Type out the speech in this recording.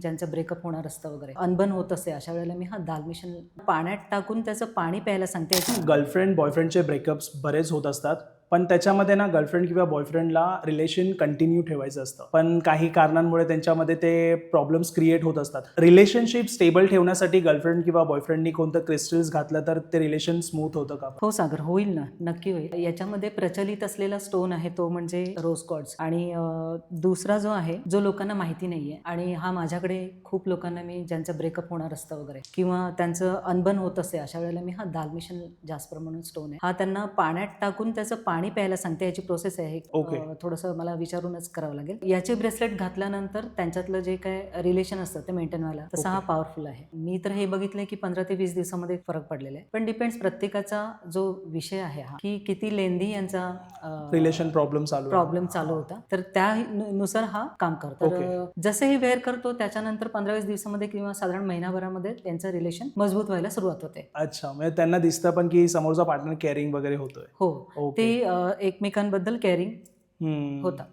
ज्यांचं ब्रेकअप होणार असतं वगैरे, अनबन होत असते, अशा वेळेला मी हा दालमिशन पाण्यात टाकून त्याचं पाणी प्यायला सांगते. गर्लफ्रेंड बॉयफ्रेंडचे ब्रेकअप्स बरेच होत असतात, पण त्याच्यामध्ये ना गर्लफ्रेंड किंवा बॉयफ्रेंडला रिलेशन कंटिन्यू ठेवायचं असतं, पण काही कारणांमुळे त्यांच्यामध्ये ते प्रॉब्लेम्स क्रिएट होत असतात. रिलेशनशिप स्टेबल ठेवण्यासाठी गर्लफ्रेंड किंवा बॉयफ्रेंडनी कोणतं क्रिस्टल्स घातलं तर ते रिलेशन स्मूथ होतं का? हो सागर, होईल ना, नक्की होईल. याच्यामध्ये प्रचलित असलेला स्टोन आहे तो म्हणजे रोज क्वार्ट्ज, आणि दुसरा जो आहे जो लोकांना माहिती नाहीये, आणि हा माझ्याकडे खूप लोकांना, मी ज्यांचं ब्रेकअप होणार असतं वगैरे किंवा त्यांचं अनबन होत असते, अशा वेळेला मी हा दालमिशन जास्पर म्हणून स्टोन आहे, हा त्यांना पाण्यात टाकून त्याचं पाणी प्यायला सांगते. याची प्रोसेस आहे, थोडंसं मला विचारूनच करावं लागेल. याचे ब्रेसलेट घातल्यानंतर त्यांच्यातलं जे काय रिलेशन असतं ते मेंटेन व्हायला तसा हा पॉवरफुल आहे. मी तर हे बघितलंय की 15 ते 20 दिवसामध्ये फरक पडलेला आहे, पण डिपेंड्स प्रत्येकाचा जो विषय आहे हा, की किती लेंदी यांचा रिलेशन प्रॉब्लेम चालू होता, तर त्यानुसार हा काम करतो. तर जसे हे वेअर करतो त्याच्यानंतर 15-20 दिवसामध्ये किंवा साधारण महिनाभरामध्ये त्यांचं रिलेशन मजबूत व्हायला सुरुवात होते. अच्छा, म्हणजे त्यांना दिसतं पण की समोरचा पार्टनर केअरिंग वगैरे होतोय. हो, ते एकमेकांबद्दल केअरिंग होता.